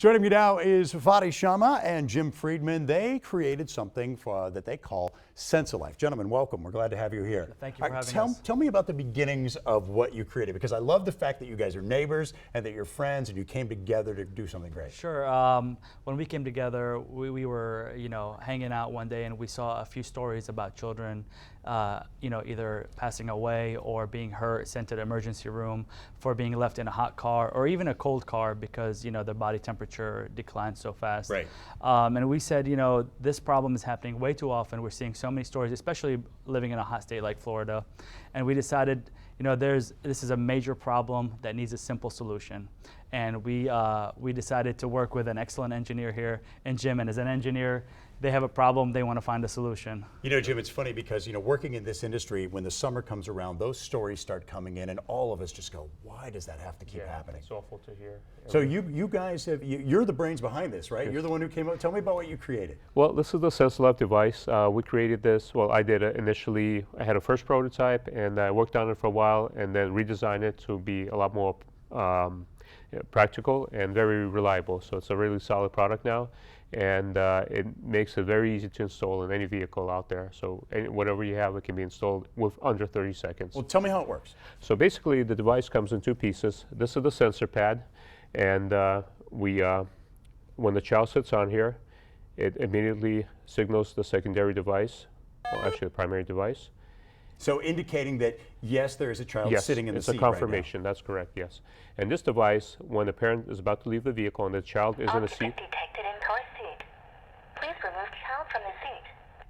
Joining me now is Fadi Sharma and Jim Friedman. They created something that they call Sense of Life. Gentlemen, welcome. We're glad to have you here. Thank you for having us. Tell me about the beginnings of what you created, because I love the fact that you guys are neighbors and that you're friends and you came together to do something great. Sure. When we came together, we were, hanging out one day and we saw a few stories about children, either passing away or being hurt, sent to the emergency room for being left in a hot car or even a cold car because, their body temperature declines so fast. Right. And we said, this problem is happening way too often. We're seeing so many stories, especially living in a hot state like Florida. And we decided, this is a major problem that needs a simple solution. And we decided to work with an excellent engineer here, and Jim. And as an engineer, they have a problem, they want to find a solution. Jim, it's funny because, working in this industry, when the summer comes around, those stories start coming in and all of us just go, why does that have to keep happening? It's awful to hear. So you guys you're the brains behind this, right? Yes. You're the one who came up. Tell me about what you created. Well, this is the Sense of Life device. We created this, I did it initially. I had a first prototype and I worked on it for a while and then redesigned it to be a lot more practical and very reliable. So it's a really solid product now. And it makes it very easy to install in any vehicle out there. So whatever you have, it can be installed with under 30 seconds. Well, tell me how it works. So basically, the device comes in two pieces. This is the sensor pad, and when the child sits on here, it immediately signals the secondary device, or actually the primary device. So indicating that, yes, there is a child sitting in the seat. Yes, it's a confirmation. That's correct, yes. And this device, when the parent is about to leave the vehicle and the child is in a seat, detected in car seat. Please remove child from the seat.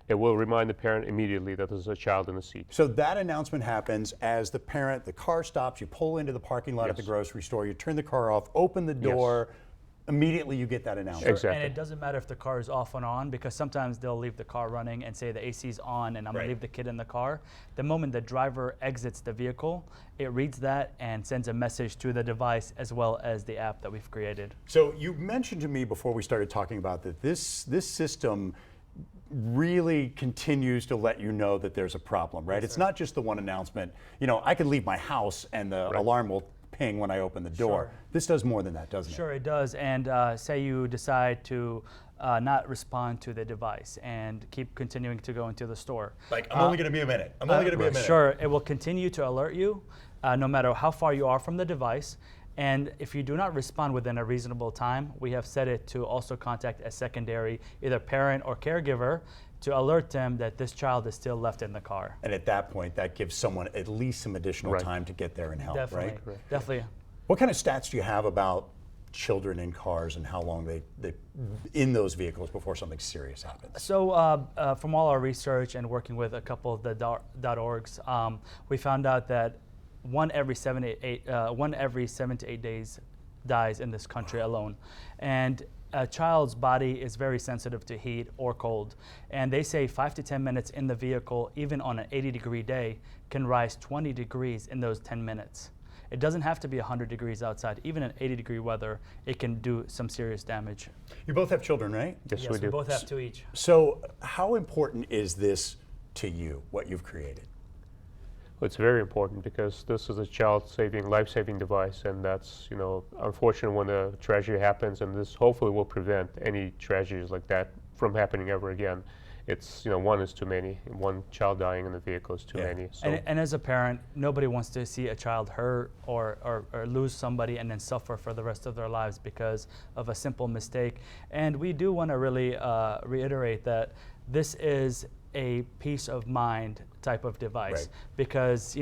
It will remind the parent immediately that there's a child in the seat. So that announcement happens as the car stops, you pull into the parking lot at the grocery store, you turn the car off, open the door, immediately you get that announcement. Sure. Exactly. And it doesn't matter if the car is off and on, because sometimes they'll leave the car running and say the AC's on and I'm going to leave the kid in the car. The moment the driver exits the vehicle, it reads that and sends a message to the device as well as the app that we've created. So you mentioned to me before we started talking about that this system really continues to let you know that there's a problem, right? It's not just the one announcement. I could leave my house and the alarm will ping when I open the door. Sure. This does more than that, doesn't it? Sure, it does. And say you decide to not respond to the device and keep continuing to go into the store. Like, I'm only going to be a minute. I'm only going to be a minute. Sure, it will continue to alert you no matter how far you are from the device. And if you do not respond within a reasonable time, we have set it to also contact a secondary, either parent or caregiver, to alert them that this child is still left in the car. And at that point, that gives someone at least some additional time to get there and help, Definitely, right? definitely. What kind of stats do you have about children in cars and how long they in those vehicles before something serious happens? So from all our research and working with a couple of the .orgs, we found out that one every 7 to 8 days dies in this country alone. And a child's body is very sensitive to heat or cold. And they say 5 to 10 minutes in the vehicle, even on an 80-degree day, can rise 20 degrees in those 10 minutes. It doesn't have to be 100 degrees outside. Even in 80-degree weather, it can do some serious damage. You both have children, right? Yes, Yes, we do. we both have two each. So how important is this to you, what you've created? It's very important because this is a child-saving, life-saving device, and that's, unfortunate when a tragedy happens, and this hopefully will prevent any tragedies like that from happening ever again. It's, one is too many. One child dying in the vehicle is too many. So. And as a parent, nobody wants to see a child hurt or lose somebody and then suffer for the rest of their lives because of a simple mistake. And we do want to really reiterate that this is a peace of mind type of device, because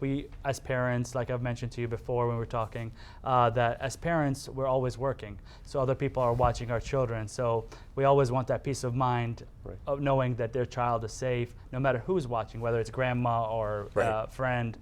we as parents, like I've mentioned to you before when we were talking, that as parents we're always working, so other people are watching our children, so we always want that peace of mind of knowing that their child is safe no matter who's watching, whether it's grandma or friend.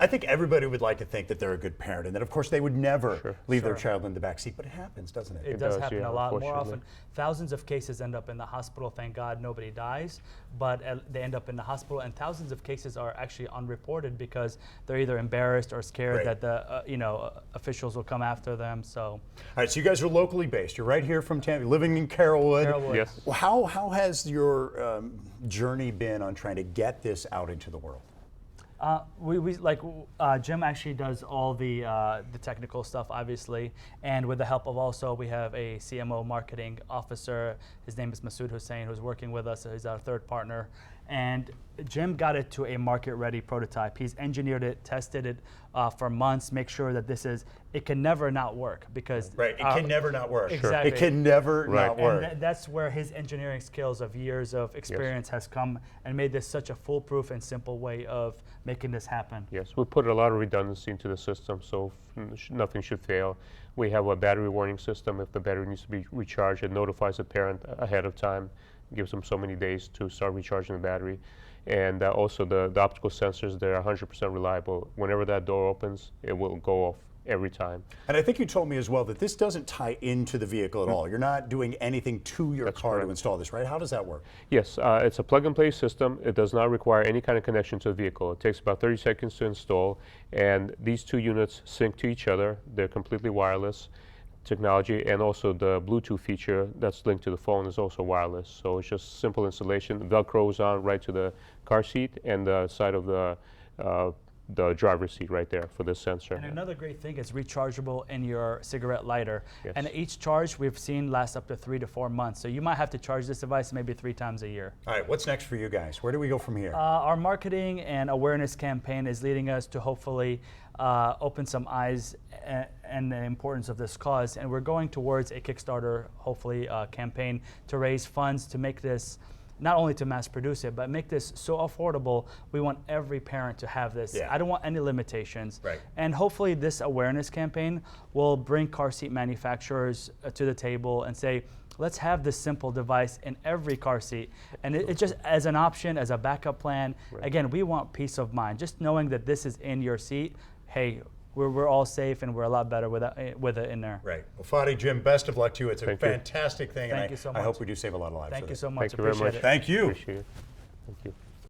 I think everybody would like to think that they're a good parent and that, of course, they would never leave their child in the back seat, but it happens, doesn't it? It does happen a lot more often. Thousands of cases end up in the hospital. Thank God nobody dies, but they end up in the hospital, and thousands of cases are actually unreported because they're either embarrassed or scared that the officials will come after them. So. All right, so you guys are locally based. You're right here from Tampa, living in Carrollwood. Yes. Well, how has your journey been on trying to get this out into the world? Jim actually does all the technical stuff, obviously, and with the help of also we have a CMO marketing officer. His name is Masood Hussain, who's working with us. He's our third partner, and Jim got it to a market-ready prototype. He's engineered it, tested it for months, make sure that it can never not work because right. It can never not work. Exactly. It can never not work. And that's where his engineering skills of years of experience has come and made this such a foolproof and simple way of making this happen. Yes, we put a lot of redundancy into the system, so nothing should fail. We have a battery warning system. If the battery needs to be recharged, it notifies the parent ahead of time, gives them so many days to start recharging the battery. And also the optical sensors, they're 100% reliable. Whenever that door opens, it will go off every time. And I think you told me as well that this doesn't tie into the vehicle at all. You're not doing anything to your car correct. to install this, right? How does that work? Yes, it's a plug-and-play system. It does not require any kind of connection to the vehicle. It takes about 30 seconds to install, and these two units sync to each other. They're completely wireless technology, and also the Bluetooth feature that's linked to the phone is also wireless. So it's just simple installation. Velcro's on right to the car seat and the side of the driver's seat right there for this sensor. And another great thing is rechargeable in your cigarette lighter. Yes. And each charge we've seen lasts up to 3 to 4 months. So you might have to charge this device maybe 3 times a year. All right, what's next for you guys? Where do we go from here? Our marketing and awareness campaign is leading us to hopefully open some eyes and the importance of this cause. And we're going towards a Kickstarter, hopefully, campaign to raise funds to make this, not only to mass produce it, but make this so affordable. We want every parent to have this. Yeah. I don't want any limitations. Right. And hopefully this awareness campaign will bring car seat manufacturers to the table and say, let's have this simple device in every car seat. And it just as an option, as a backup plan. Right. Again, we want peace of mind. Just knowing that this is in your seat, hey, we're all safe and we're a lot better with it in there. Right. Well, Fadi, Jim, best of luck to you. It's a Thank you. fantastic thing, Thank and you so I much. hope we do save a lot of lives. Thank with you it. so much. Thank you very Appreciate much. it. Thank you. Appreciate it. Thank you.